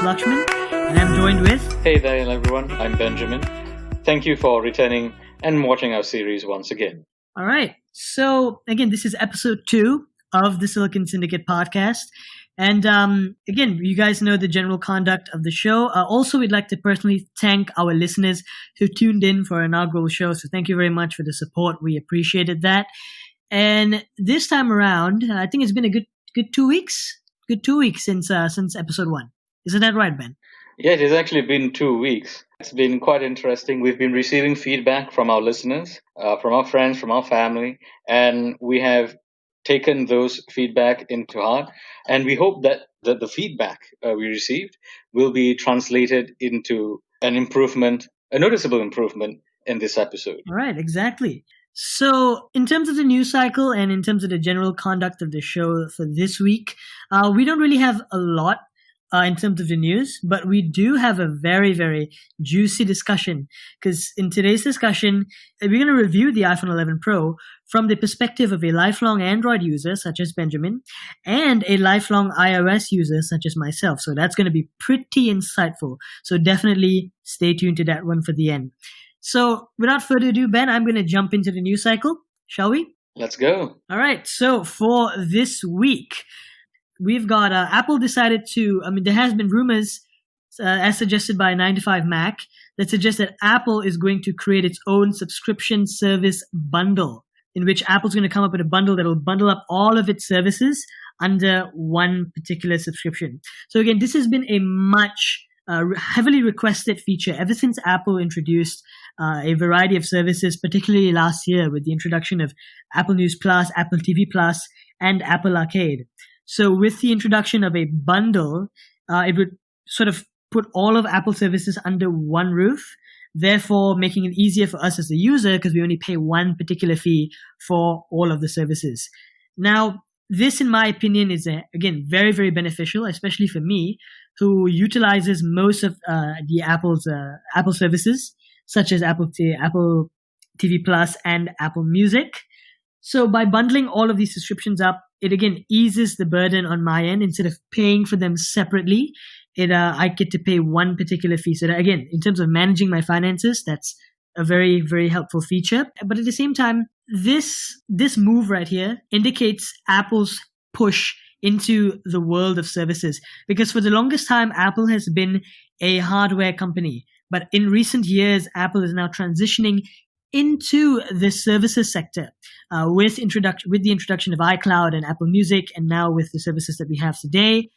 Lakshman, and I'm joined with... Hey there everyone, I'm Benjamin. Thank you for returning and watching our series once again. All right, so again, this is episode 2 of the Syndicate podcast. And again, you guys know the general conduct of the show. Also, we'd like to personally thank our listeners who tuned in for our inaugural show. So thank you very much for the support. We appreciated that. And this time around, I think it's been a good 2 weeks. Good 2 weeks since episode 1. Isn't that right, Ben? Yeah, it has actually been 2 weeks. It's been quite interesting. We've been receiving feedback from our listeners, from our friends, from our family, and we have taken those feedback into heart. And we hope that the feedback we received will be translated into an improvement, a noticeable improvement in this episode. All right, exactly. So in terms of the news cycle and in terms of the general conduct of the show for this week, we don't really have a lot in terms of the news, but we do have a very, very juicy discussion, because in today's discussion, we're going to review the iPhone 11 Pro from the perspective of a lifelong Android user such as Benjamin and a lifelong iOS user such as myself. So that's going to be pretty insightful. So definitely stay tuned to that one for the end. So without further ado, Ben, I'm going to jump into the news cycle. Shall we? Let's go. All right. So for this week, we've got Apple decided to, there has been rumors, as suggested by 9to5Mac, that suggest that Apple is going to create its own subscription service bundle, in which Apple's going to come up with a bundle that will bundle up all of its services under one particular subscription. So again, this has been a much heavily requested feature ever since Apple introduced a variety of services, particularly last year with the introduction of Apple News Plus, Apple TV Plus, and Apple Arcade. So with the introduction of a bundle, it would sort of put all of Apple services under one roof, therefore making it easier for us as a user because we only pay one particular fee for all of the services. Now, this, in my opinion, is, again, very, very beneficial, especially for me, who utilizes most of the Apple services, such as Apple TV Plus and Apple Music. So by bundling all of these subscriptions up, it again eases the burden on my end. Instead of paying for them separately, I get to pay one particular fee. So that, again, in terms of managing my finances, that's a very, very helpful feature. But at the same time, this move right here indicates Apple's push into the world of services. Because for the longest time, Apple has been a hardware company. But in recent years, Apple is now transitioning into the services sector with the introduction of iCloud and Apple Music, and now with the services that we have today.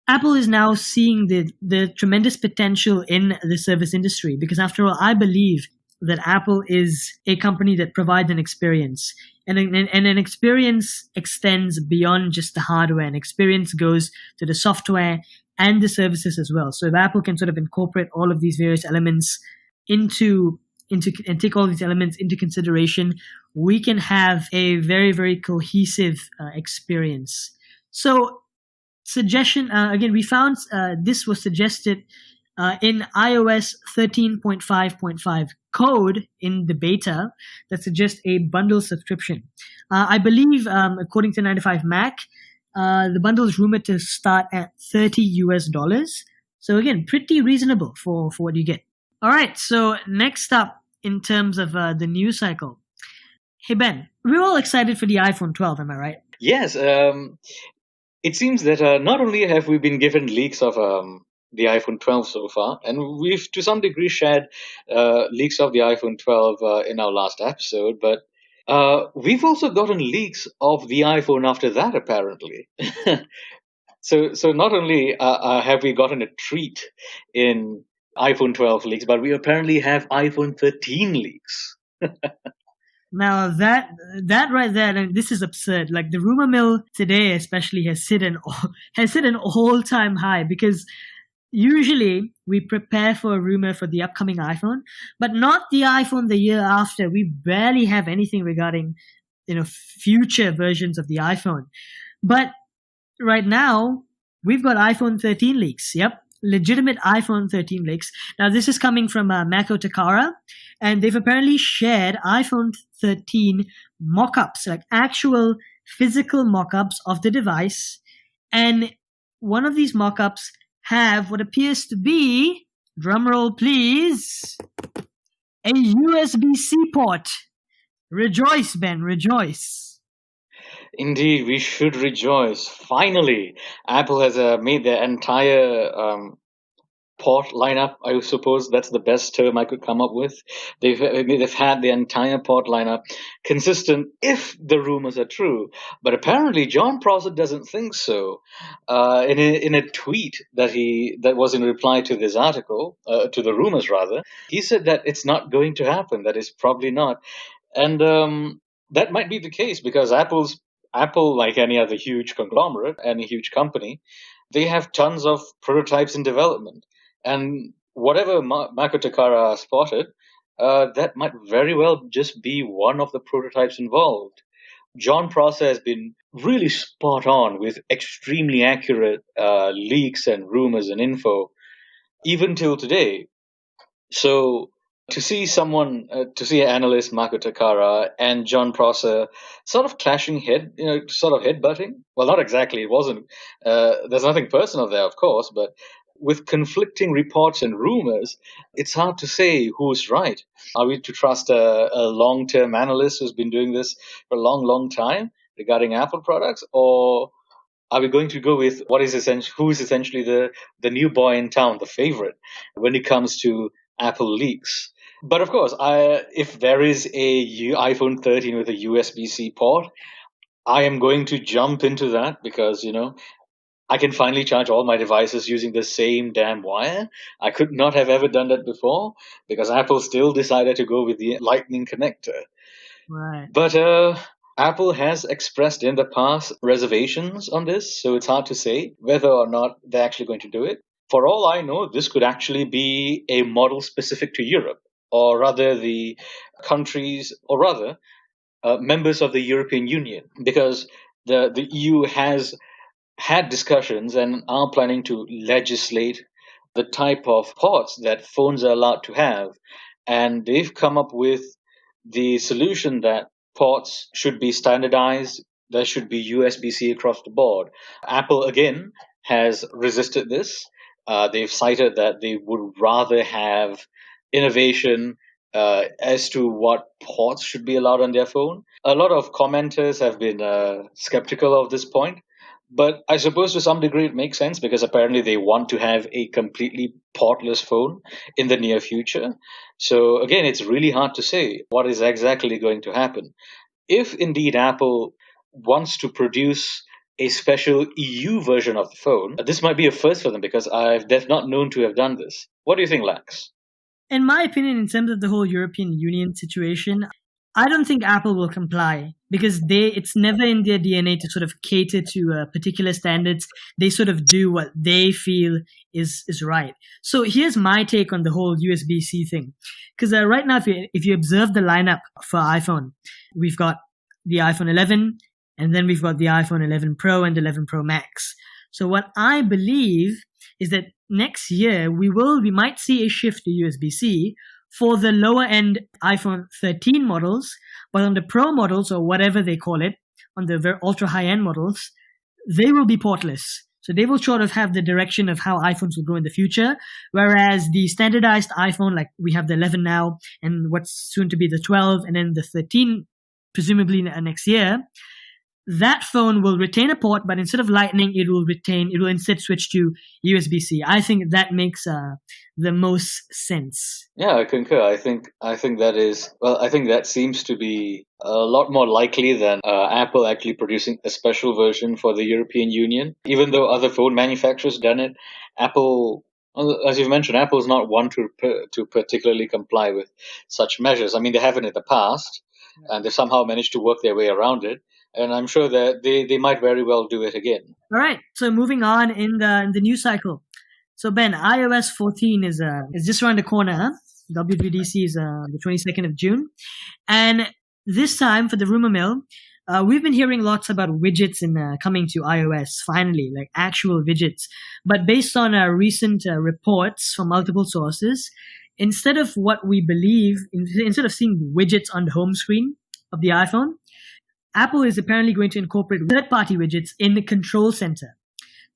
Apple is now seeing the tremendous potential in the service industry, because after all, I believe that Apple is a company that provides an experience, and an experience extends beyond just the hardware. An experience goes to the software and the services as well. So if Apple can sort of incorporate all of these various elements and take all these elements into consideration, we can have a very, very cohesive experience. So suggestion, again, we found this was suggested in iOS 13.5.5 code in the beta that suggests a bundle subscription. I believe, according to 9to5Mac, the bundle is rumored to start at $30. So again, pretty reasonable for what you get. All right, so next up in terms of the news cycle. Hey Ben, we're all excited for the iPhone 12, am I right? Yes, it seems that not only have we been given leaks of the iPhone 12 so far, and we've to some degree shared leaks of the iPhone 12 in our last episode, but we've also gotten leaks of the iPhone after that, apparently. So not only have we gotten a treat in iPhone 12 leaks, but we apparently have iPhone 13 leaks. Now that right there, and this is absurd. Like the rumor mill today, especially, has hit an all-time high, because usually we prepare for a rumor for the upcoming iPhone, but not the iPhone the year after. We barely have anything regarding, future versions of the iPhone. But right now, we've got iPhone 13 leaks. Yep. Legitimate iPhone 13 leaks. Now, this is coming from Mako Takara, and they've apparently shared iPhone 13 mock-ups, like actual physical mock-ups of the device. And one of these mock-ups have what appears to be, drumroll please, a USB-C port. Rejoice, Ben, rejoice. Indeed, we should rejoice. Finally, Apple has made their entire port lineup. I suppose that's the best term I could come up with. They've had the entire port lineup consistent, if the rumors are true. But apparently, John Prosser doesn't think so. In a tweet that was in reply to this article, to the rumors rather, he said that it's not going to happen. That is probably not, and that might be the case because Apple, like any other huge conglomerate, any huge company, they have tons of prototypes in development. And whatever Mako Takara spotted, that might very well just be one of the prototypes involved. John Prosser has been really spot on with extremely accurate leaks and rumors and info, even till today. So to see analyst Mako Takara and John Prosser sort of clashing sort of headbutting. Well, not exactly. It wasn't. There's nothing personal there, of course, but with conflicting reports and rumors, it's hard to say who's right. Are we to trust a long-term analyst who's been doing this for a long, long time regarding Apple products, or are we going to go with who is essentially the new boy in town, the favorite, when it comes to Apple leaks? But of course, if there is a iPhone 13 with a USB-C port, I am going to jump into that because, I can finally charge all my devices using the same damn wire. I could not have ever done that before because Apple still decided to go with the Lightning connector. Right. But Apple has expressed in the past reservations on this, so it's hard to say whether or not they're actually going to do it. For all I know, this could actually be a model specific to Europe, or rather the countries, or rather members of the European Union, because the EU has had discussions and are planning to legislate the type of ports that phones are allowed to have. And they've come up with the solution that ports should be standardized. There should be USB-C across the board. Apple, again, has resisted this. They've cited that they would rather have innovation as to what ports should be allowed on their phone. A lot of commenters have been skeptical of this point. But I suppose to some degree it makes sense because apparently they want to have a completely portless phone in the near future. So again, it's really hard to say what is exactly going to happen. If indeed Apple wants to produce a special EU version of the phone, this might be a first for them because they've not known to have done this. What do you think, Lax? In my opinion, in terms of the whole European Union situation, I don't think Apple will comply because it's never in their DNA to sort of cater to particular standards. They sort of do what they feel is right. So here's my take on the whole USB-C thing. Because right now, if you observe the lineup for iPhone, we've got the iPhone 11, and then we've got the iPhone 11 Pro and 11 Pro Max. So what I believe is that next year we might see a shift to USB-C for the lower end iPhone 13 models, but on the Pro models or whatever they call it, on the very ultra high end models, they will be portless. So they will sort of have the direction of how iPhones will go in the future. Whereas the standardized iPhone, like we have the 11 now and what's soon to be the 12 and then the 13, presumably next year, that phone will retain a port, but instead of Lightning, it will instead switch to USB-C. I think that makes the most sense. Yeah, I concur. I think that seems to be a lot more likely than Apple actually producing a special version for the European Union. Even though other phone manufacturers done it, Apple, as you've mentioned, Apple is not one to particularly comply with such measures. I mean, they haven't in the past, and they somehow managed to work their way around it. And I'm sure that they might very well do it again. All right. So moving on in the news cycle. So Ben, iOS 14 is just around the corner. Huh? WWDC is the 22nd of June, and this time for the rumor mill, we've been hearing lots about widgets coming to iOS. Finally, like actual widgets. But based on recent reports from multiple sources, instead of what we believe, instead of seeing widgets on the home screen of the iPhone, Apple is apparently going to incorporate third-party widgets in the control center.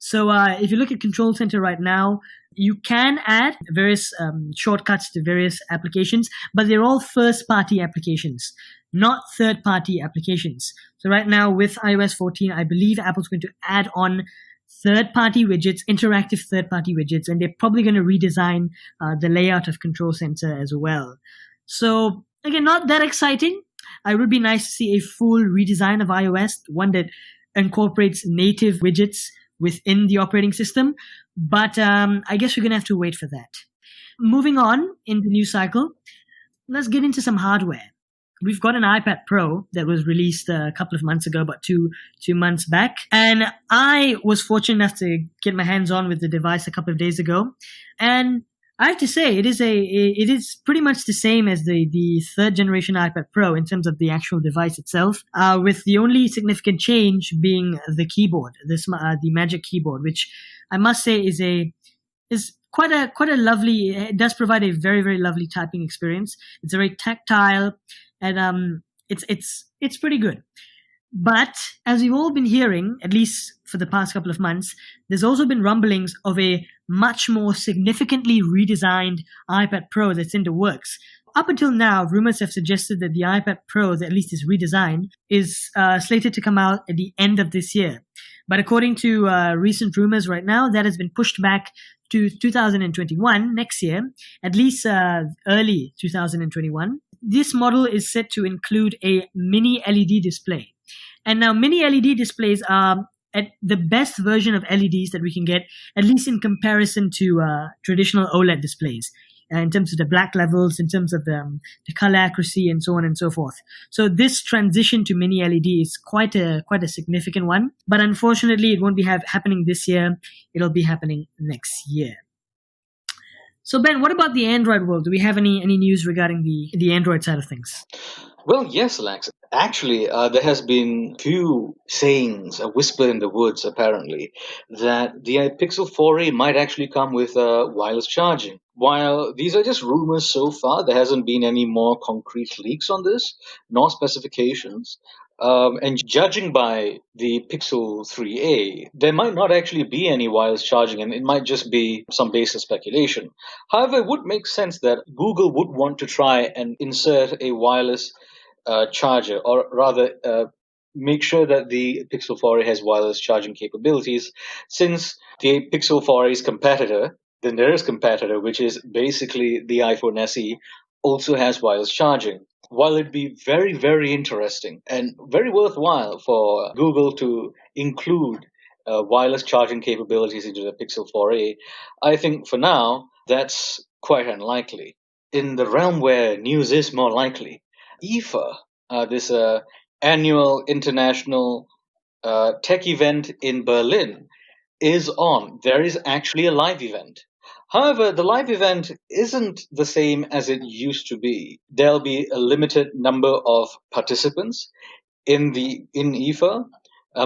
So if you look at Control Center right now, you can add various shortcuts to various applications, but they're all first-party applications, not third-party applications. So right now with iOS 14, I believe Apple's going to add on third-party widgets, interactive third-party widgets, and they're probably going to redesign the layout of Control Center as well. So again, not that exciting. It would be nice to see a full redesign of iOS, one that incorporates native widgets within the operating system. But I guess we're going to have to wait for that. Moving on in the news cycle, let's get into some hardware. We've got an iPad Pro that was released a couple of months ago, about two months back. And I was fortunate enough to get my hands on with the device a couple of days ago. And I have to say, it is pretty much the same as the third generation iPad Pro in terms of the actual device itself, with the only significant change being the keyboard, the Magic Keyboard, which I must say is quite a lovely. It does provide a very, very lovely typing experience. It's very tactile, and it's pretty good. But as we've all been hearing, at least for the past couple of months, there's also been rumblings of a much more significantly redesigned iPad Pro that's in the works. Up until now, rumors have suggested that the iPad Pro, that at least is redesigned, is slated to come out at the end of this year. But according to recent rumors right now, that has been pushed back to 2021, next year, at least early 2021. This model is set to include a mini LED display. And now mini LED displays are at the best version of LEDs that we can get, at least in comparison to traditional OLED displays, in terms of the black levels, in terms of the color accuracy, and so on and so forth. So this transition to mini LED is quite a significant one. But unfortunately, it won't be happening this year. It'll be happening next year. So Ben, what about the Android world? Do we have any news regarding the Android side of things? Well, yes, Lax. Actually, there has been few sayings, a whisper in the woods, apparently, that the Pixel 4a might actually come with wireless charging. While these are just rumors so far, there hasn't been any more concrete leaks on this, nor specifications. And judging by the Pixel 3a, there might not actually be any wireless charging, and it might just be some baseless speculation. However, it would make sense that Google would want to try and insert a wireless charger, or rather make sure that the Pixel 4a has wireless charging capabilities, since the Pixel 4a's competitor, the nearest competitor, which is basically the iPhone SE, also has wireless charging. While it'd be very, very interesting and very worthwhile for Google to include wireless charging capabilities into the Pixel 4a, I think for now that's quite unlikely. In the realm where news is more likely, IFA, this annual international tech event in Berlin, is on. There is actually a live event. However, the live event isn't the same as it used to be. There'll be a limited number of participants in IFA,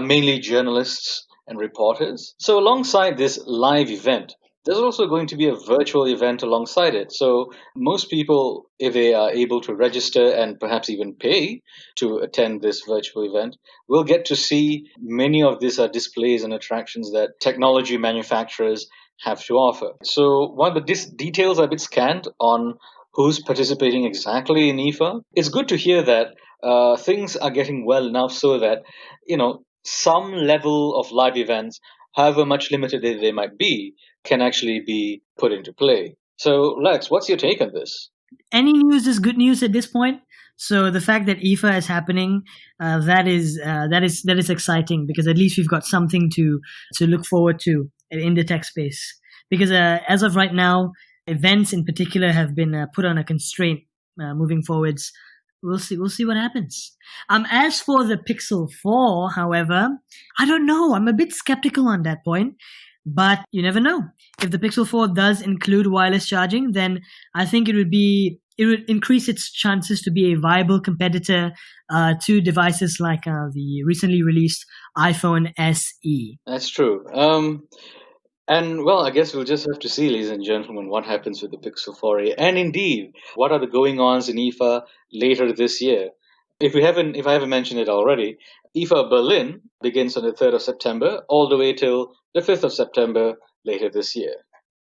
mainly journalists and reporters. So alongside this live event, there's also going to be a virtual event alongside it. So most people, if they are able to register and perhaps even pay to attend this virtual event, will get to see many of these displays and attractions that technology manufacturers have to offer. So while the details are a bit scant on who's participating exactly in IFA, it's good to hear that things are getting well enough so that, some level of live events, however much limited they might be, can actually be put into play. So, Lex, what's your take on this? Any news is good news at this point. So the fact that IFA is happening, that is exciting, because at least we've got something to look forward to in the tech space. Because as of right now, events in particular have been put on a constraint moving forwards. We'll see what happens. As for the Pixel 4, however, I don't know. I'm a bit skeptical on that point. But you never know. If the Pixel 4 does include wireless charging, then I think it would increase its chances to be a viable competitor to devices like the recently released iPhone SE. That's true. And well, I guess we'll just have to see, ladies and gentlemen, what happens with the Pixel 4a. And indeed, what are the going-ons in IFA later this year? If I haven't mentioned it already, IFA Berlin begins on the 3rd of September, all the way till the 5th of September later this year.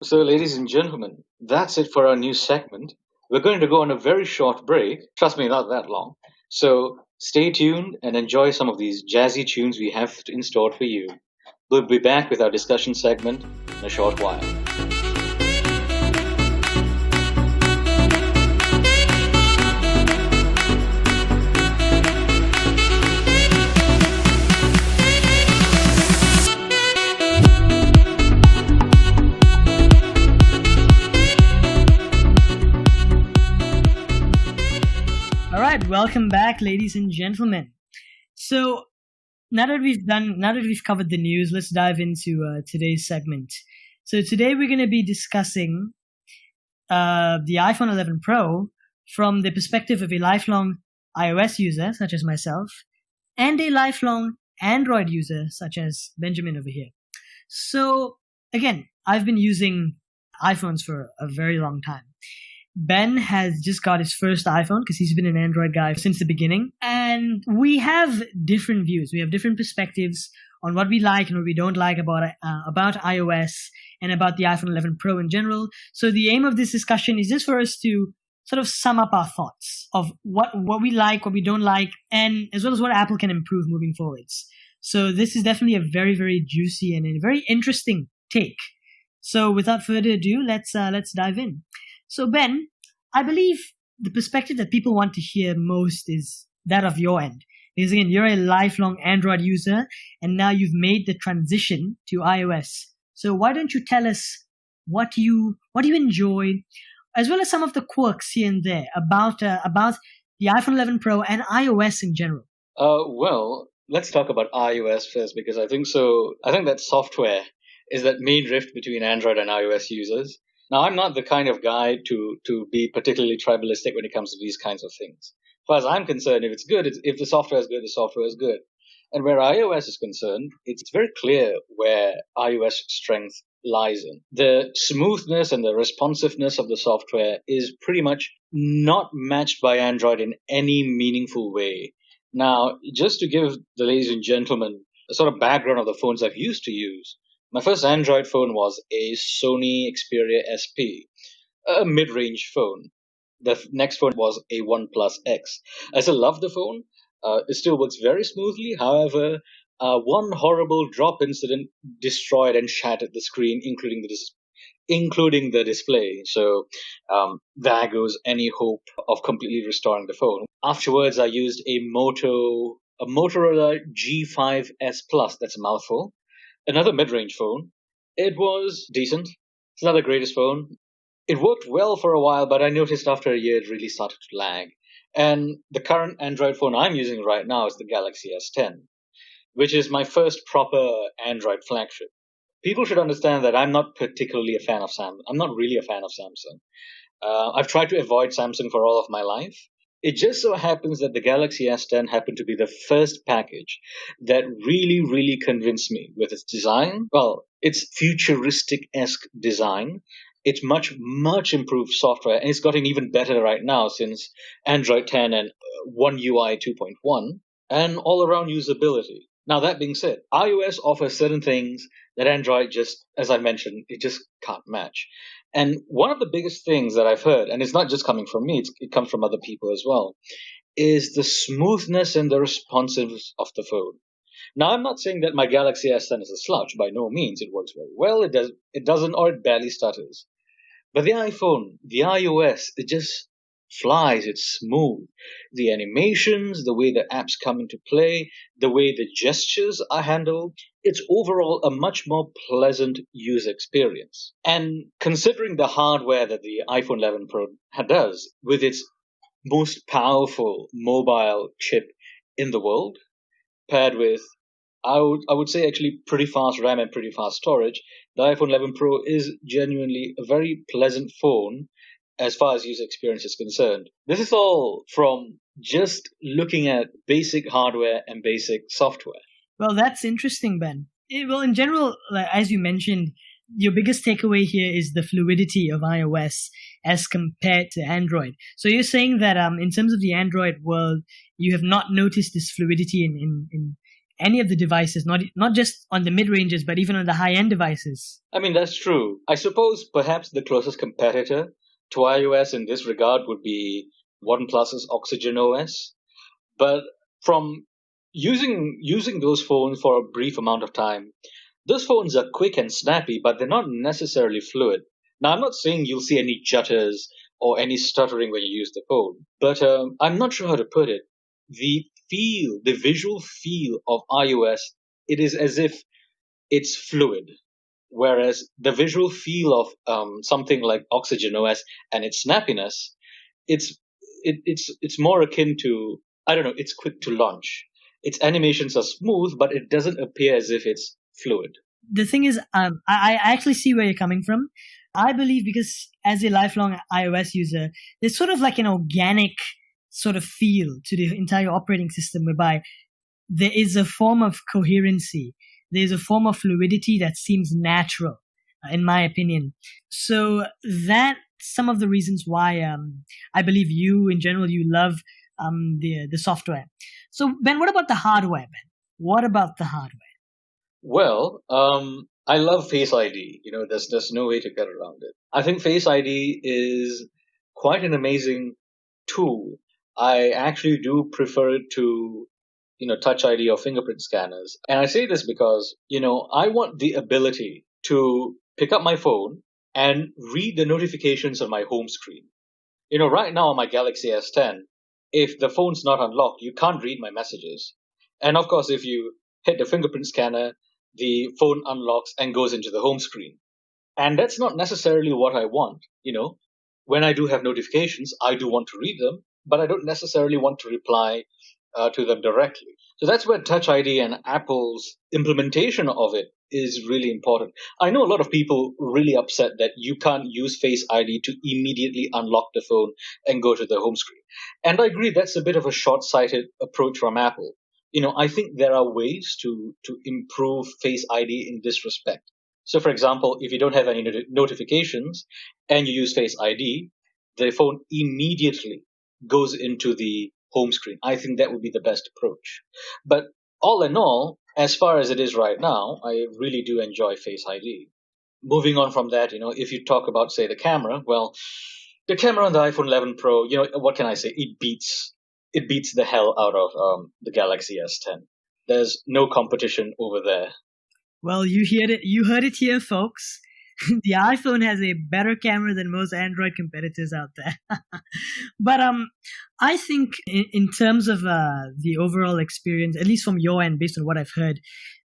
So, ladies and gentlemen, that's it for our new segment. We're going to go on a very short break. Trust me, not that long. So, stay tuned and enjoy some of these jazzy tunes we have in store for you. We'll be back with our discussion segment in a short while. All right, welcome back, ladies and gentlemen. So now that we've covered the news, let's dive into today's segment. So today we're going to be discussing the iPhone 11 Pro from the perspective of a lifelong iOS user, such as myself, and a lifelong Android user, such as Benjamin over here. So again, I've been using iPhones for a very long time. Ben has just got his first iPhone because he's been an Android guy since the beginning. And we have different views. We have different perspectives on what we like and what we don't like about iOS and about the iPhone 11 Pro in general. So the aim of this discussion is just for us to sort of sum up our thoughts of what we like, what we don't like, and as well as what Apple can improve moving forwards. So this is definitely a very, very juicy and a very interesting take. So without further ado, let's dive in. So Ben, I believe the perspective that people want to hear most is that of your end. Because again, you're a lifelong Android user and now you've made the transition to iOS. So why don't you tell us what you enjoy, as well as some of the quirks here and there about the iPhone 11 Pro and iOS in general? Well, let's talk about iOS first because I think that software is that main rift between Android and iOS users. Now, I'm not the kind of guy to be particularly tribalistic when it comes to these kinds of things. As far as I'm concerned, if it's good, if the software is good, the software is good. And where iOS is concerned, it's very clear where iOS strength lies in. The smoothness and the responsiveness of the software is pretty much not matched by Android in any meaningful way. Now, just to give the ladies and gentlemen a sort of background of the phones I've used to use, my first Android phone was a Sony Xperia SP, a mid-range phone. The next phone was a OnePlus X. I still love the phone. It still works very smoothly. However, one horrible drop incident destroyed and shattered the screen, including the display. So there goes any hope of completely restoring the phone. Afterwards, I used a Motorola G5S Plus. That's a mouthful. Another mid-range phone. It was decent. It's not the greatest phone. It worked well for a while, but I noticed after a year it really started to lag. And the current Android phone I'm using right now is the Galaxy S10, which is my first proper Android flagship. People should understand that I'm not particularly a fan of Samsung. I'm not really a fan of Samsung. I've tried to avoid Samsung for all of my life. It just so happens that the Galaxy S10 happened to be the first package that really, really convinced me with its design. Well, its futuristic-esque design. It's much, much improved software, and it's gotten even better right now since Android 10 and One UI 2.1, and all-around usability. Now, that being said, iOS offers certain things that Android just, as I mentioned, it just can't match. And one of the biggest things that I've heard, and it's not just coming from me, it comes from other people as well, is the smoothness and the responsiveness of the phone. Now, I'm not saying that my Galaxy S10 is a slouch. By no means. It works very well. It doesn't, or it barely stutters. But the iPhone, the iOS, it just flies. It's smooth. The animations, the way the apps come into play, the way the gestures are handled, it's overall a much more pleasant user experience. And considering the hardware that the iPhone 11 Pro does, with its most powerful mobile chip in the world, paired with, I would say actually pretty fast RAM and pretty fast storage, the iPhone 11 Pro is genuinely a very pleasant phone as far as user experience is concerned. This is all from just looking at basic hardware and basic software. Well, that's interesting, Ben. Well, in general, as you mentioned, your biggest takeaway here is the fluidity of iOS as compared to Android. So you're saying that in terms of the Android world, you have not noticed this fluidity in any of the devices, not just on the mid ranges, but even on the high end devices. I mean, that's true. I suppose perhaps the closest competitor to iOS in this regard would be OnePlus's Oxygen OS. But from using those phones for a brief amount of time, those phones are quick and snappy, but they're not necessarily fluid. Now, I'm not saying you'll see any jutters or any stuttering when you use the phone, but I'm not sure how to put it. The visual feel of iOS, it is as if it's fluid, whereas the visual feel of something like Oxygen OS and its snappiness, it's it's more akin to, I don't know, it's quick to launch. Its animations are smooth, but it doesn't appear as if it's fluid. The thing is, I actually see where you're coming from. I believe because as a lifelong iOS user, there's sort of like an organic sort of feel to the entire operating system whereby there is a form of coherency. There's a form of fluidity that seems natural, in my opinion. So that's some of the reasons why I believe you, in general, you love the software. So, Ben, what about the hardware, Ben? What about the hardware? Well, I love Face ID. There's no way to get around it. I think Face ID is quite an amazing tool. I actually do prefer it to, Touch ID or fingerprint scanners. And I say this because, I want the ability to pick up my phone and read the notifications on my home screen. Right now on my Galaxy S10, if the phone's not unlocked, you can't read my messages. And of course, if you hit the fingerprint scanner, the phone unlocks and goes into the home screen. And that's not necessarily what I want. When I do have notifications, I do want to read them, but I don't necessarily want to reply to them directly. So that's where Touch ID and Apple's implementation of it is really important. I know a lot of people really upset that you can't use Face ID to immediately unlock the phone and go to the home screen. And I agree that's a bit of a short-sighted approach from Apple. I think there are ways to improve Face ID in this respect. So, for example, if you don't have any notifications and you use Face ID, the phone immediately goes into the home screen. I think that would be the best approach. But all in all, as far as it is right now, I really do enjoy Face ID. Moving on from that, if you talk about, say, the camera, well, the camera on the iPhone 11 Pro, what can I say? It beats the hell out of the Galaxy S10. There's no competition over there. Well, you heard it here, folks. The iPhone has a better camera than most Android competitors out there. But I think in terms of the overall experience, at least from your end, based on what I've heard,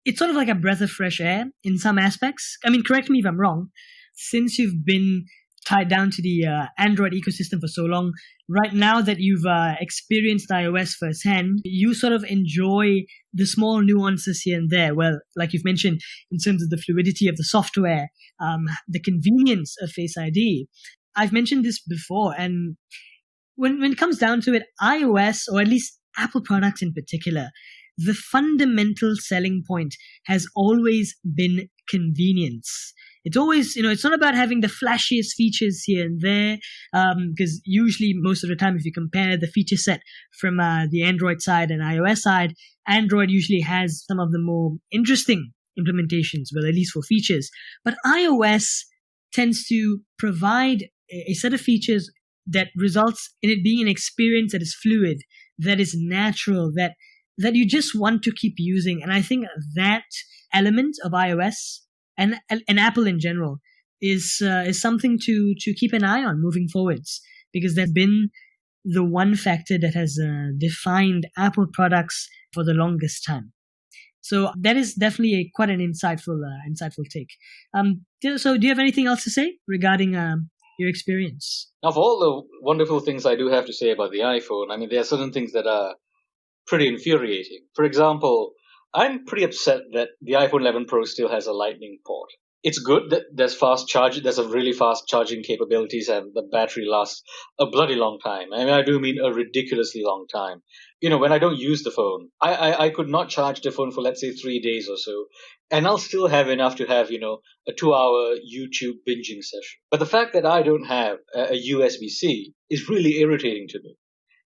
it's sort of like a breath of fresh air in some aspects. I mean, correct me if I'm wrong. Since you've been tied down to the Android ecosystem for so long, right now that you've experienced iOS firsthand, you sort of enjoy the small nuances here and there. Well, like you've mentioned, in terms of the fluidity of the software, the convenience of Face ID. I've mentioned this before, and when it comes down to it, iOS, or at least Apple products in particular, the fundamental selling point has always been convenience. It's always, it's not about having the flashiest features here and there, because usually most of the time, if you compare the feature set from the Android side and iOS side, Android usually has some of the more interesting implementations, well, at least for features. But iOS tends to provide a set of features that results in it being an experience that is fluid, that is natural, that you just want to keep using. And I think that element of iOS and Apple in general is something to keep an eye on moving forwards, because that's been the one factor that has defined Apple products for the longest time. So that is definitely quite an insightful take. So do you have anything else to say regarding your experience? Of all the wonderful things I do have to say about the iPhone, I mean, there are certain things that are pretty infuriating. For example, I'm pretty upset that the iPhone 11 Pro still has a Lightning port. It's good that there's fast charging. There's a really fast charging capabilities, and the battery lasts a bloody long time. I mean, I do mean a ridiculously long time. When I don't use the phone, I could not charge the phone for, let's say, 3 days or so, and I'll still have enough to have a 2 hour YouTube binging session. But the fact that I don't have a USB-C is really irritating to me.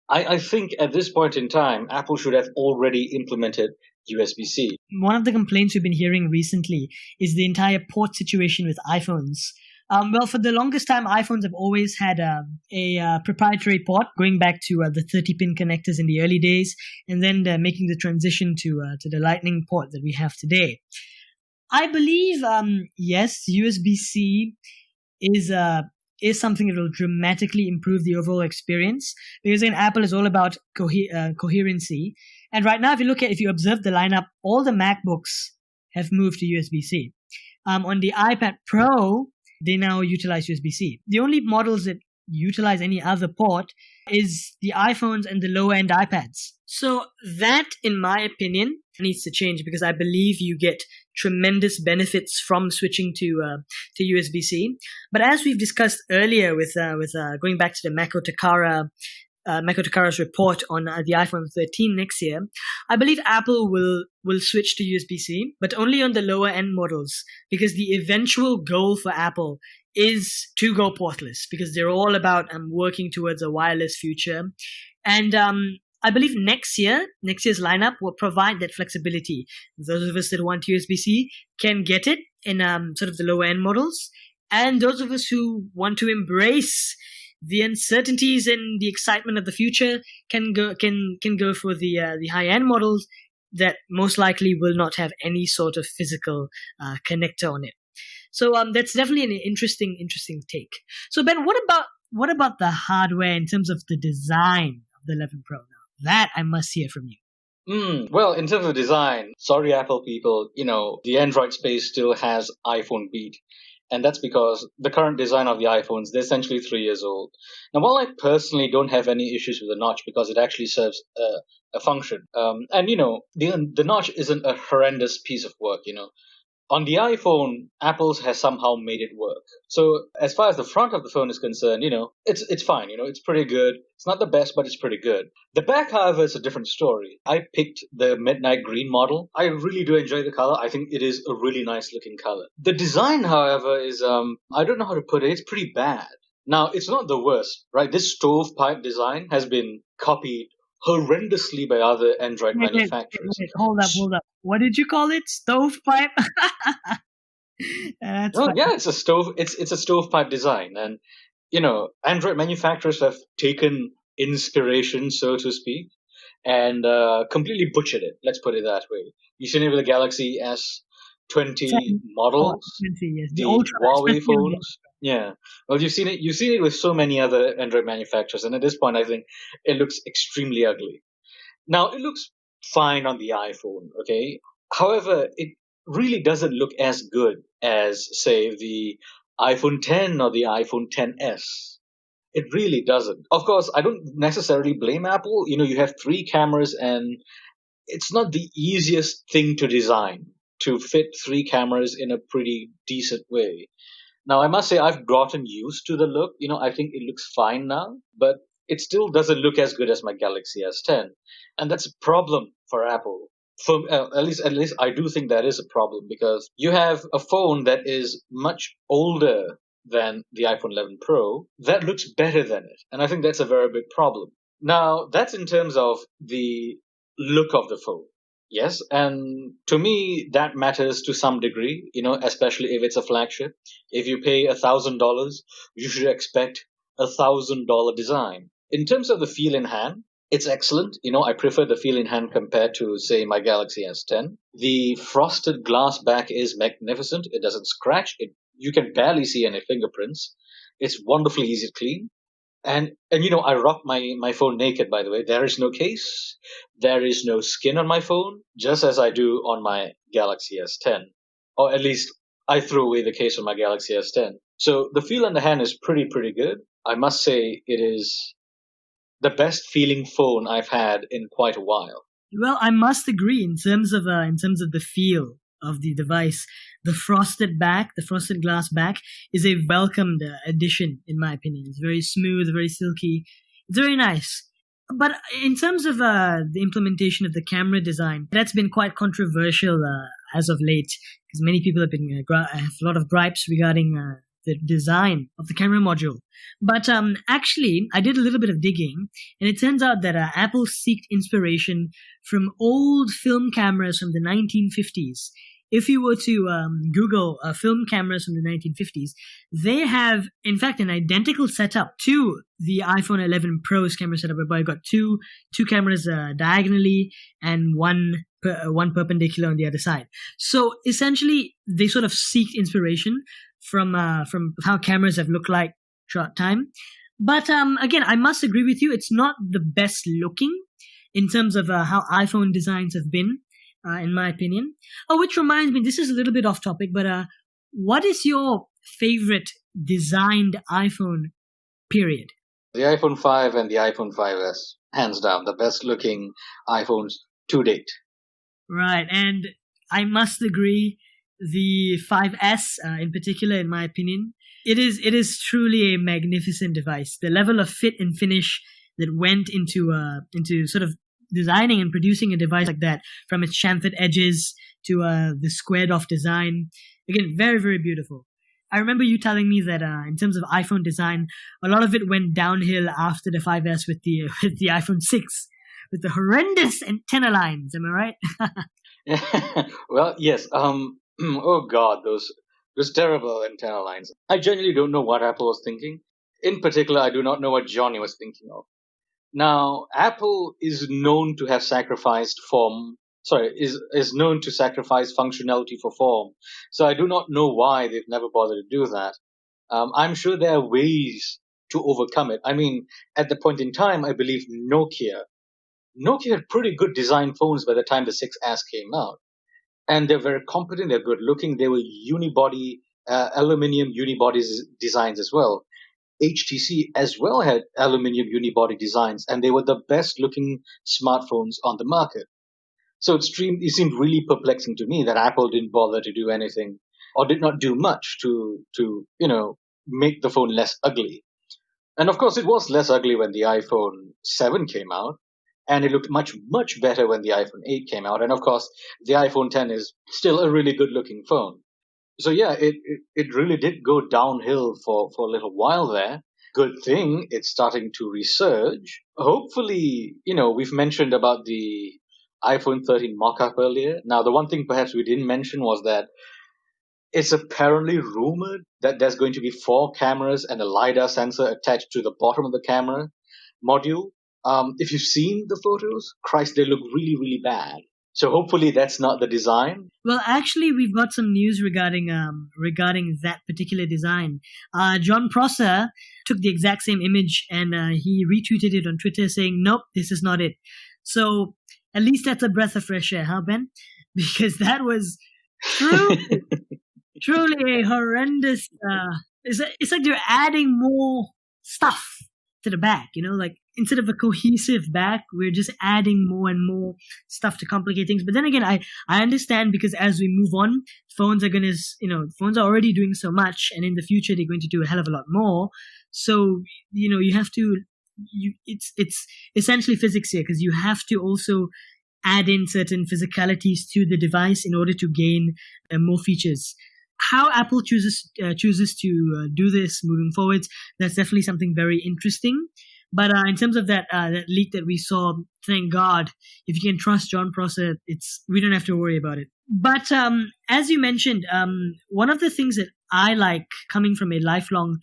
I think at this point in time, Apple should have already implemented USB-C. One of the complaints we've been hearing recently is the entire port situation with iPhones. Well, for the longest time, iPhones have always had a proprietary port going back to the 30-pin connectors in the early days, and then making the transition to the Lightning port that we have today. I believe, yes, USB-C is something that will dramatically improve the overall experience, because again, Apple is all about coherency. And right now, if you observe the lineup, all the MacBooks have moved to USB-C. On the iPad Pro, they now utilize USB-C. The only models that utilize any other port is the iPhones and the lower-end iPads. So that, in my opinion, needs to change, because I believe you get tremendous benefits from switching to USB-C. But as we've discussed earlier with going back to the Mako Takara's report on the iPhone 13 next year, I believe Apple will switch to USB-C, but only on the lower end models, because the eventual goal for Apple is to go portless, because they're all about working towards a wireless future. And I believe next year's lineup will provide that flexibility. Those of us that want USB-C can get it in sort of the lower end models, and those of us who want to embrace the uncertainties and the excitement of the future can go for the high end models that most likely will not have any sort of physical connector on it. So that's definitely an interesting take. So Ben, what about the hardware in terms of the design of the 11 Pro? Now that I must hear from you. Well, in terms of design, sorry, Apple people, the Android space still has iPhone beat. And that's because the current design of the iPhones, they're essentially 3 years old. Now, while I personally don't have any issues with the notch because it actually serves a function, and the notch isn't a horrendous piece of work, On the iPhone, Apple has somehow made it work. So as far as the front of the phone is concerned, it's fine. It's pretty good. It's not the best, but it's pretty good. The back, however, is a different story. I picked the midnight green model. I really do enjoy the color. I think it is a really nice looking color. The design, however, is, I don't know how to put it. It's pretty bad. Now, it's not the worst, right? This stovepipe design has been copied horrendously by other Android manufacturers. Hold up. What did you call it? Stovepipe? Yeah, it's a stove. It's a stovepipe design, and Android manufacturers have taken inspiration, so to speak, and completely butchered it. Let's put it that way. You've seen it with the Galaxy S20 models, 20, yes. the Huawei phones. Yeah, well, you've seen it with so many other Android manufacturers, and at this point, I think it looks extremely ugly. Now, it looks fine on the iPhone, okay? However, it really doesn't look as good as, say, the iPhone 10 or the iPhone 10s. It really doesn't. Of course, I don't necessarily blame Apple. You have 3 cameras, and it's not the easiest thing to design to fit 3 cameras in a pretty decent way. Now, I must say I've gotten used to the look. I think it looks fine now, but it still doesn't look as good as my Galaxy S10. And that's a problem for Apple. At least I do think that is a problem, because you have a phone that is much older than the iPhone 11 Pro that looks better than it. And I think that's a very big problem. Now, that's in terms of the look of the phone. Yes, and to me, that matters to some degree, especially if it's a flagship. If you pay $1,000, you should expect $1,000 design. In terms of the feel in hand, it's excellent. I prefer the feel in hand compared to, say, my Galaxy S10. The frosted glass back is magnificent. It doesn't scratch. You can barely see any fingerprints. It's wonderfully easy to clean. And I rock my phone naked, by the way. There is no case. There is no skin on my phone, just as I do on my Galaxy S10. Or at least I threw away the case on my Galaxy S10. So the feel in the hand is pretty good. I must say it is the best feeling phone I've had in quite a while. Well, I must agree in terms of the feel of the device. the frosted glass back, is a welcomed addition, in my opinion. It's very smooth, very silky. It's very nice. But in terms of the implementation of the camera design, that's been quite controversial as of late, because many people have have a lot of gripes regarding the design of the camera module. But actually, I did a little bit of digging, and it turns out that Apple sought inspiration from old film cameras from the 1950s. If you were to Google film cameras from the 1950s, they have, in fact, an identical setup to the iPhone 11 Pro's camera setup, whereby you've got two cameras diagonally and one perpendicular on the other side. So essentially, they sort of seeked inspiration from how cameras have looked like throughout time. But again, I must agree with you, it's not the best looking in terms of how iPhone designs have been. In my opinion. Oh, which reminds me, this is a little bit off topic, but what is your favorite designed iPhone, period? The iPhone 5 and the iPhone 5S, hands down, the best looking iPhones to date. Right, and I must agree, the 5S in particular, in my opinion, it is truly a magnificent device. The level of fit and finish that went into sort of designing and producing a device like that, from its chamfered edges to the squared off design. Again, very, very beautiful. I remember you telling me that in terms of iPhone design, a lot of it went downhill after the 5S with the iPhone 6, with the horrendous antenna lines. Am I right? Well, yes. Oh God, those terrible antenna lines. I genuinely don't know what Apple was thinking. In particular, I do not know what Johnny was thinking of. Now, Apple is known to have sacrificed is known to sacrifice functionality for form. So I do not know why they've never bothered to do that. I'm sure there are ways to overcome it. I mean, at the point in time, I believe Nokia had pretty good design phones by the time the 6S came out. And they're very competent, they're good looking, they were aluminium unibody designs as well. HTC as well had aluminium unibody designs, and they were the best looking smartphones on the market. So it seemed really perplexing to me that Apple didn't bother to do anything, or did not do much to make the phone less ugly. And of course, it was less ugly when the iPhone 7 came out, and it looked much, much better when the iPhone 8 came out. And of course, the iPhone 10 is still a really good looking phone. So yeah, it really did go downhill for a little while there. Good thing it's starting to resurge. Hopefully, we've mentioned about the iPhone 13 mock-up earlier. Now, the one thing perhaps we didn't mention was that it's apparently rumored that there's going to be 4 cameras and a LiDAR sensor attached to the bottom of the camera module. If you've seen the photos, Christ, they look really, really bad. So hopefully that's not the design. Well, actually, we've got some news regarding that particular design. John Prosser took the exact same image and he retweeted it on Twitter saying, "Nope, this is not it." So at least that's a breath of fresh air, huh, Ben? Because that was truly a horrendous. It's like they're adding more stuff to the back, like instead of a cohesive back, we're just adding more and more stuff to complicate things. But then again, I understand, because as we move on, phones are already doing so much, and in the future they're going to do a hell of a lot more. So you have to, it's essentially physics here, because you have to also add in certain physicalities to the device in order to gain more features. How Apple chooses to do this moving forwards, that's definitely something very interesting. But in terms of that leak that we saw, thank God, if you can trust John Prosser, we don't have to worry about it. But as you mentioned, one of the things that I like, coming from a lifelong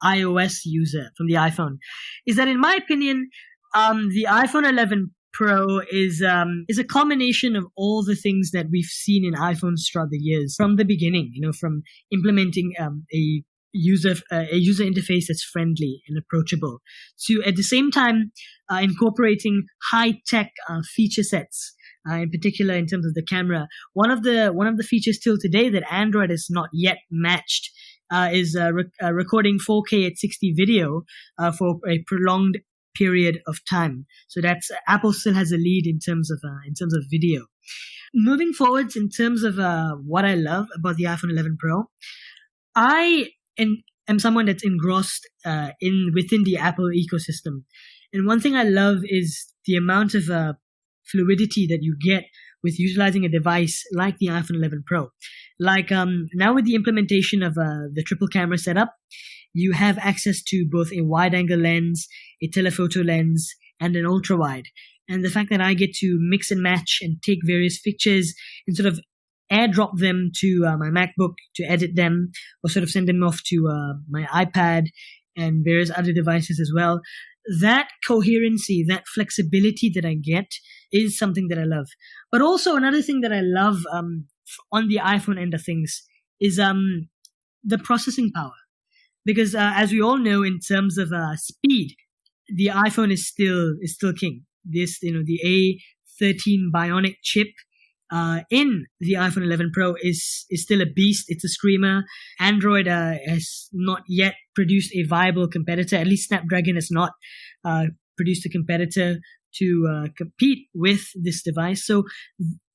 iOS user from the iPhone, is that in my opinion, the iPhone 11 Pro is a culmination of all the things that we've seen in iPhones throughout the years, from the beginning. From implementing a user interface that's friendly and approachable, to at the same time incorporating high-tech feature sets. In particular, in terms of the camera, one of the features till today that Android has not yet matched is recording 4K at 60 video for a prolonged period of time. So that's Apple still has a lead in terms of video. Moving forwards in terms of what I love about the iPhone 11 Pro, I am someone that's engrossed in within the Apple ecosystem, and one thing I love is the amount of fluidity that you get with utilizing a device like the iPhone 11 Pro. Like now with the implementation of the triple camera setup, you have access to both a wide angle lens, a telephoto lens, and an ultra wide. And the fact that I get to mix and match and take various pictures and sort of airdrop them to my MacBook to edit them, or sort of send them off to my iPad and various other devices as well. That coherency, that flexibility that I get is something that I love. But also another thing that I love on the iPhone end of things is the processing power. Because as we all know, in terms of speed, the iPhone is still king. This, the A13 Bionic chip in the iPhone 11 Pro is still a beast. It's a screamer. Android has not yet produced a viable competitor. At least Snapdragon has not produced a competitor to compete with this device. So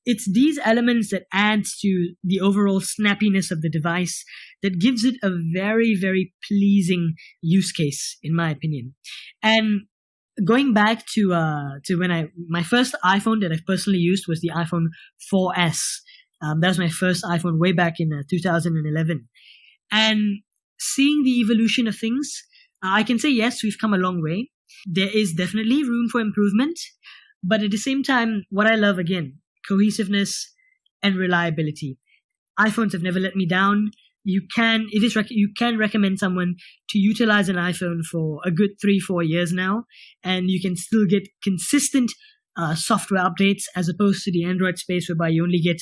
it's these elements that adds to the overall snappiness of the device that gives it a very, very pleasing use case, in my opinion. And going back to when my first iPhone that I personally used was the iPhone 4S. That was my first iPhone way back in 2011. And seeing the evolution of things, I can say yes, we've come a long way. There is definitely room for improvement, but at the same time, what I love again, cohesiveness and reliability. iPhones have never let me down. You can recommend someone to utilize an iPhone for a good 3-4 years now, and you can still get consistent software updates as opposed to the Android space whereby you only get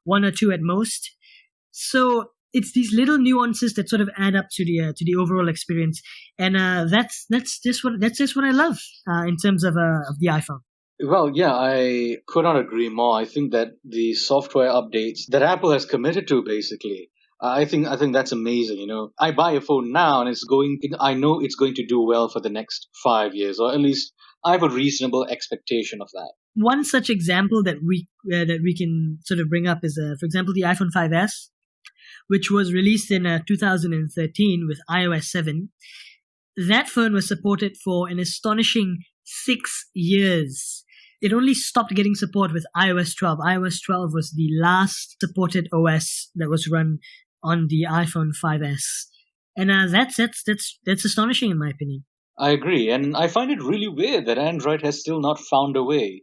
1 or 2 at most. So it's these little nuances that sort of add up to the overall experience, and that's just what I love in terms of the iPhone. Well, yeah, I could not agree more. I think that the software updates that Apple has committed to, basically, I think that's amazing. I buy a phone now, and I know it's going to do well for the next 5 years, or at least I have a reasonable expectation of that. One such example that we can sort of bring up is, for example, the iPhone 5S, which was released in 2013 with iOS 7. That phone was supported for an astonishing 6 years. It only stopped getting support with iOS 12. iOS 12 was the last supported OS that was run on the iPhone 5S. And that's astonishing in my opinion. I agree, and I find it really weird that Android has still not found a way.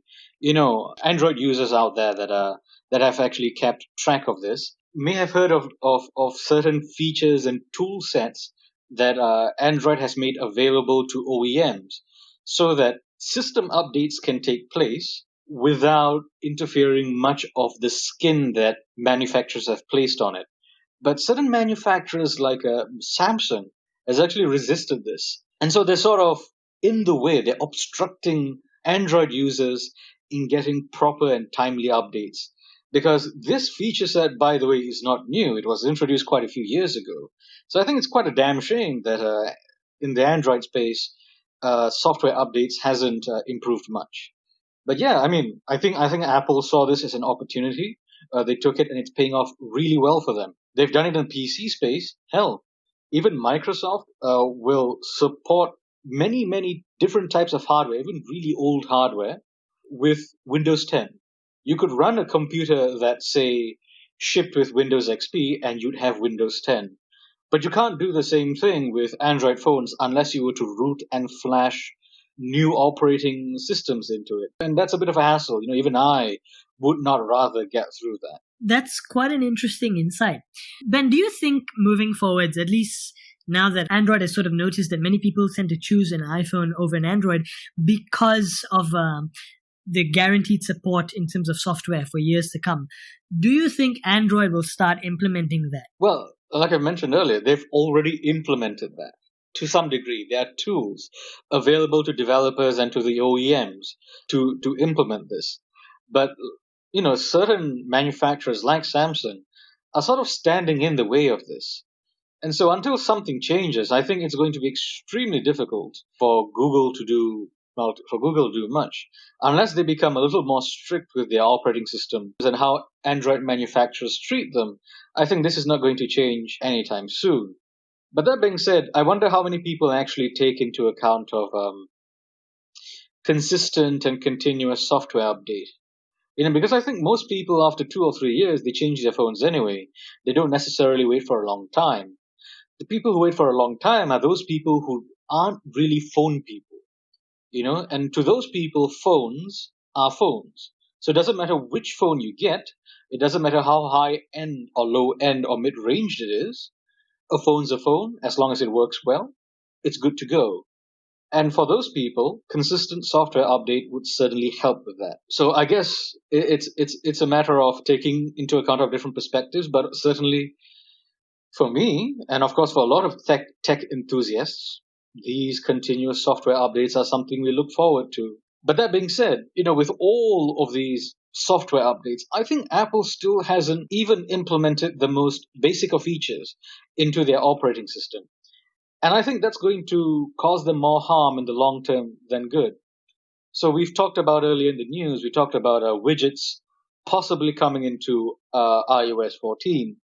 Android users out there that have actually kept track of this may have heard of certain features and tool sets that Android has made available to OEMs so that system updates can take place without interfering much of the skin that manufacturers have placed on it. But certain manufacturers like Samsung has actually resisted this. And so they're sort of in the way, they're obstructing Android users in getting proper and timely updates. Because this feature set, by the way, is not new. It was introduced quite a few years ago. So I think it's quite a damn shame that in the Android space, software updates hasn't improved much. But yeah, I think Apple saw this as an opportunity. They took it, and it's paying off really well for them. They've done it in PC space. Hell, even Microsoft will support many different types of hardware, even really old hardware, with Windows 10. You could run a computer that, say, shipped with Windows XP, and you'd have Windows 10. But you can't do the same thing with Android phones unless you were to root and flash new operating systems into it. And that's a bit of a hassle. Even I would not rather get through that. That's quite an interesting insight. Ben, do you think moving forwards, at least now that Android has sort of noticed that many people tend to choose an iPhone over an Android because of the guaranteed support in terms of software for years to come, do you think Android will start implementing that? Well, like I mentioned earlier, they've already implemented that. To some degree, there are tools available to developers and to the OEMs to implement this. But, certain manufacturers like Samsung are sort of standing in the way of this. And so until something changes, I think it's going to be extremely difficult for Google to do well, for Google to do much, unless they become a little more strict with their operating systems and how Android manufacturers treat them. I think this is not going to change anytime soon. But that being said, I wonder how many people actually take into account of consistent and continuous software update. Because I think most people after 2 or 3 years they change their phones anyway. They don't necessarily wait for a long time. The people who wait for a long time are those people who aren't really phone people. And to those people, phones are phones. So it doesn't matter which phone you get. It doesn't matter how high end or low end or mid ranged it is. A phone's a phone as long as it works well. It's good to go. And for those people, consistent software update would certainly help with that. So I guess it's a matter of taking into account of different perspectives, but certainly for me, and of course for a lot of tech enthusiasts, these continuous software updates are something we look forward to. But that being said, with all of these software updates, I think Apple still hasn't even implemented the most basic of features into their operating system. And I think that's going to cause them more harm in the long term than good. So we've talked about earlier in the news, we talked about widgets possibly coming into iOS 14.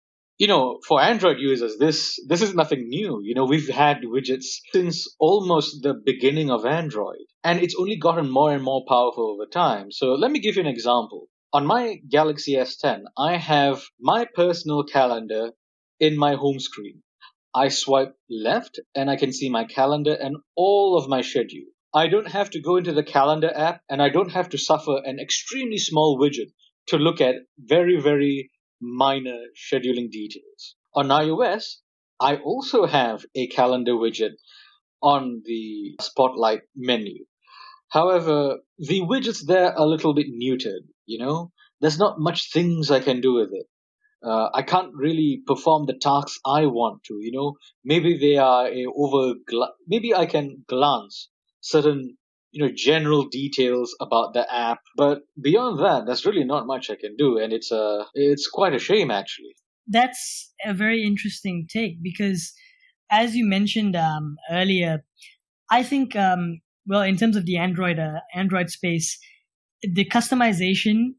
For Android users, this is nothing new. We've had widgets since almost the beginning of Android, and it's only gotten more and more powerful over time. So let me give you an example. On my Galaxy S10, I have my personal calendar in my home screen. I swipe left and I can see my calendar and all of my schedule. I don't have to go into the calendar app and I don't have to suffer an extremely small widget to look at very, very minor scheduling details. On iOS, I also have a calendar widget on the Spotlight menu. However, the widgets there are a little bit muted, There's not much things I can do with it. I can't really perform the tasks I want to. Maybe they are maybe I can glance certain general details about the app, but beyond that, there's really not much I can do, and it's quite a shame actually. That's a very interesting take because, as you mentioned earlier, I think in terms of the Android space, the customization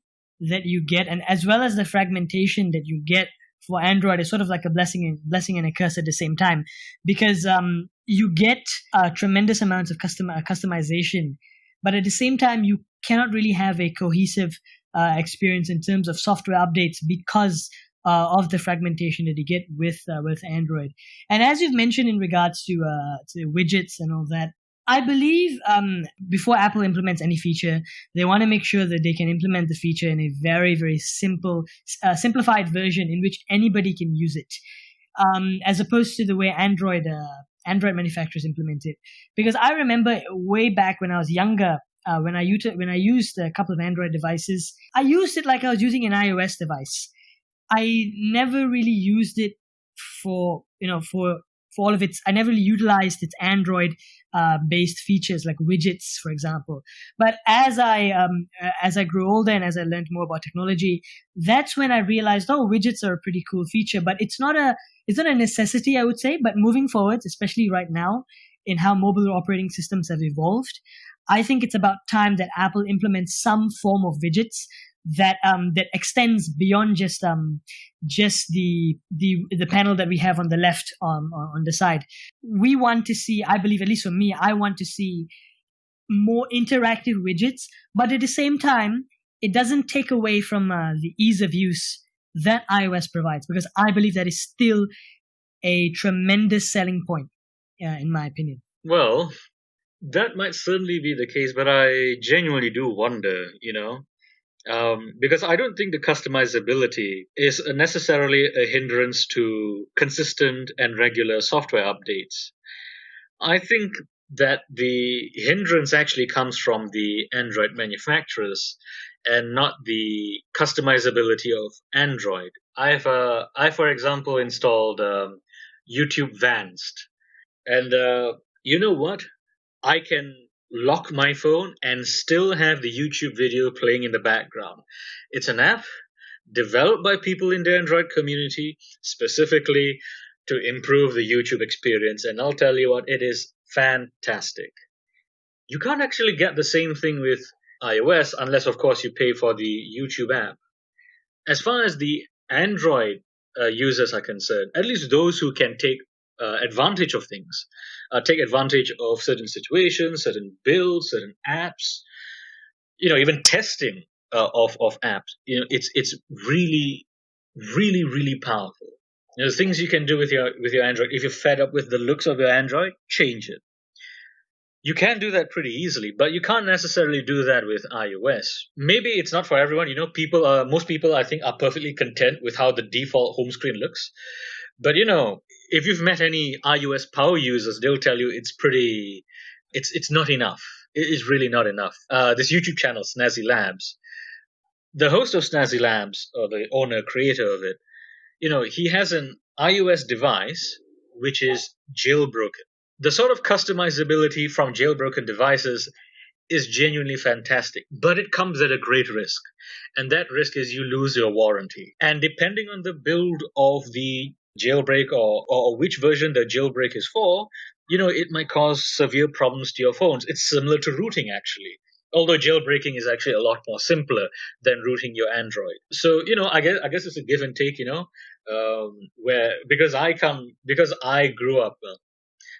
that you get, and as well as the fragmentation that you get for Android, is sort of like a blessing and a curse at the same time, because you get tremendous amounts of customization, but at the same time you cannot really have a cohesive experience in terms of software updates because of the fragmentation that you get with Android. And as you've mentioned in regards to widgets and all that, I believe before Apple implements any feature, they want to make sure that they can implement the feature in a very, very simplified version in which anybody can use it, as opposed to the way Android manufacturers implement it. Because I remember way back when I was younger, when I used a couple of Android devices, I used it like I was using an iOS device. I never really used it for all of its. I never really utilized its Android based features like widgets, for example. But as I grew older and as I learned more about technology, that's when I realized, widgets are a pretty cool feature. But it's not a necessity, I would say. But moving forward, especially right now, in how mobile operating systems have evolved, I think it's about time that Apple implements some form of widgets that extends beyond just the panel that we have on the left on the side. We want to see, I believe, at least for me, I want to see more interactive widgets, but at the same time, it doesn't take away from the ease of use that iOS provides, because I believe that is still a tremendous selling point, in my opinion. Well, that might certainly be the case, but I genuinely do wonder, because I don't think the customizability is necessarily a hindrance to consistent and regular software updates. I think that the hindrance actually comes from the Android manufacturers and not the customizability of Android. I, for example, installed YouTube Vanced, and you know what? I can lock my phone and still have the YouTube video playing in the background. It's an app developed by people in the Android community specifically to improve the YouTube experience, and I'll tell you what, it is fantastic. You can't actually get the same thing with iOS unless, of course, you pay for the YouTube app. As far as the Android users are concerned, at least those who can take advantage of things, take advantage of certain situations, certain builds, certain apps, even testing of apps. It's really, really, really powerful. The things you can do with your Android. If you're fed up with the looks of your Android, change it. You can do that pretty easily, but you can't necessarily do that with iOS. Maybe it's not for everyone. Most people, I think, are perfectly content with how the default home screen looks. But if you've met any iOS power users, they'll tell you it's not enough. It is really not enough. This YouTube channel, Snazzy Labs, the host of Snazzy Labs, or the owner, creator of it, he has an iOS device which is jailbroken. The sort of customizability from jailbroken devices is genuinely fantastic, but it comes at a great risk. And that risk is you lose your warranty. And depending on the build of the jailbreak or which version the jailbreak is for, it might cause severe problems to your phones. It's similar to rooting, actually. Although jailbreaking is actually a lot more simpler than rooting your Android. So, I guess it's a give and take, because I grew up,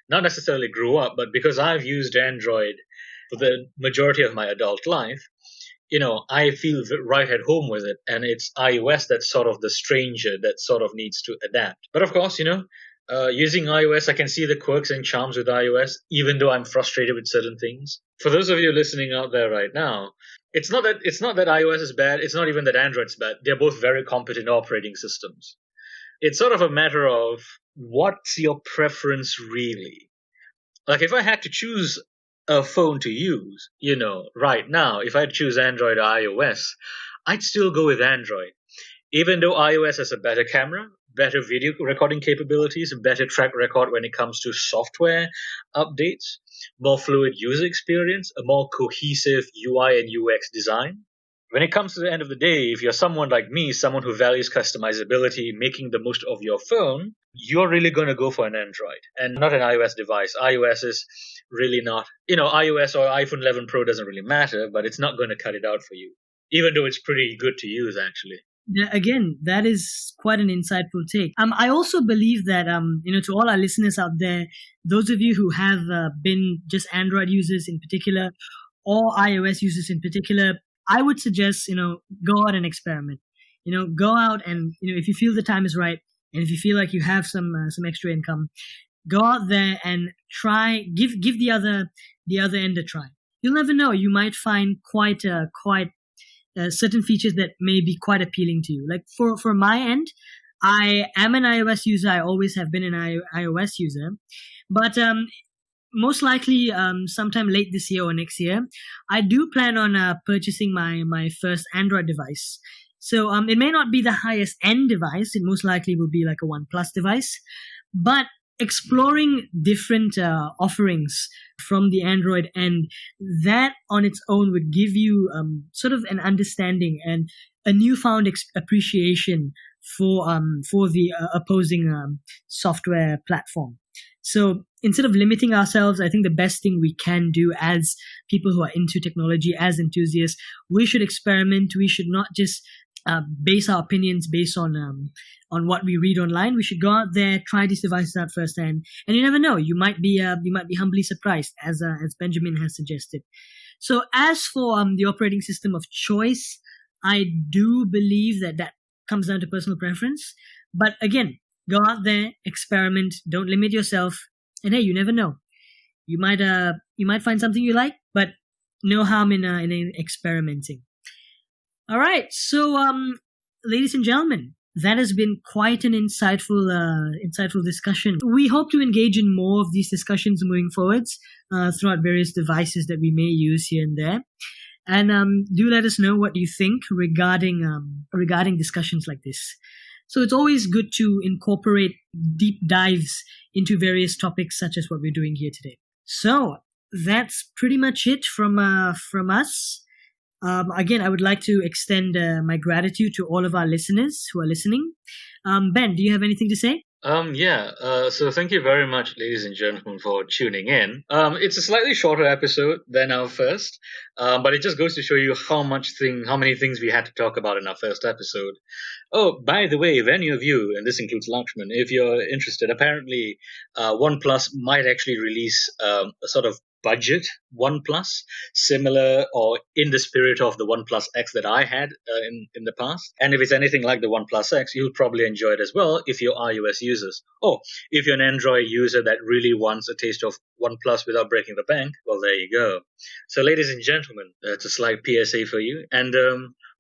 not necessarily grew up, but because I've used Android for the majority of my adult life, I feel right at home with it. And it's iOS that's sort of the stranger that sort of needs to adapt. But of course, using iOS, I can see the quirks and charms with iOS, even though I'm frustrated with certain things. For those of you listening out there right now, it's not that iOS is bad. It's not even that Android's bad. They're both very competent operating systems. It's sort of a matter of what's your preference really. Like if I had to choose a phone to use, right now, if I had to choose Android or iOS, I'd still go with Android. Even though iOS has a better camera, better video recording capabilities, better track record when it comes to software updates, more fluid user experience, a more cohesive UI and UX design. When it comes to the end of the day, if you're someone like me, someone who values customizability, making the most of your phone, you're really going to go for an Android and not an iOS device. iOS is really not, iOS or iPhone 11 Pro doesn't really matter, but it's not going to cut it out for you, even though it's pretty good to use, actually. Yeah, again, that is quite an insightful take. I also believe that, to all our listeners out there, those of you who have been just Android users in particular, or iOS users in particular, I would suggest, go out and experiment. Go out and, if you feel the time is right, and if you feel like you have some extra income, go out there and try, give the other end a try. You'll never know. You might find quite certain features that may be quite appealing to you. Like for my end, I am an iOS user. I always have been an iOS user, but most likely sometime late this year or next year, I do plan on purchasing my first Android device. So it may not be the highest end device. It most likely will be like a OnePlus device. But exploring different offerings from the Android end, that on its own would give you sort of an understanding and a newfound appreciation for the opposing software platform. So instead of limiting ourselves, I think the best thing we can do as people who are into technology, as enthusiasts, we should experiment. We should not just base our opinions based on what we read online. We should go out there, try these devices out firsthand, and you never know. You might be humbly surprised, as Benjamin has suggested. So as for the operating system of choice, I do believe that comes down to personal preference. But again, go out there, experiment, don't limit yourself, and hey, you never know. You might find something you like, but no harm in experimenting. All right, so ladies and gentlemen, that has been quite an insightful discussion. We hope to engage in more of these discussions moving forwards throughout various devices that we may use here and there. And do let us know what you think regarding discussions like this. So it's always good to incorporate deep dives into various topics such as what we're doing here today. So that's pretty much it from us. Again, I would like to extend my gratitude to all of our listeners who are listening. Ben, do you have anything to say? So thank you very much, ladies and gentlemen, for tuning in. It's a slightly shorter episode than our first, but it just goes to show you how many things we had to talk about in our first episode. Oh, by the way, if any of you, and this includes Lakshman, if you're interested, apparently OnePlus might actually release a sort of budget OnePlus, similar or in the spirit of the OnePlus X that I had in the past. And if it's anything like the OnePlus X, you'll probably enjoy it as well if you're iOS users. Or if you're an Android user that really wants a taste of OnePlus without breaking the bank, well, there you go. So, ladies and gentlemen, it's a slight PSA for you. And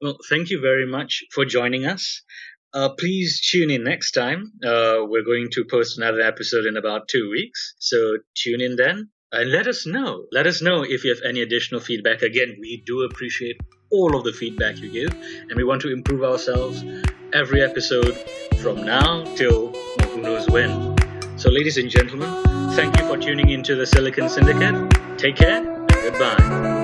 well, thank you very much for joining us. Please tune in next time. We're going to post another episode in about 2 weeks. So tune in then and let us know. Let us know if you have any additional feedback. Again, we do appreciate all of the feedback you give, and we want to improve ourselves every episode from now till who knows when. So, ladies and gentlemen, thank you for tuning into the Silicon Syndicate. Take care and goodbye.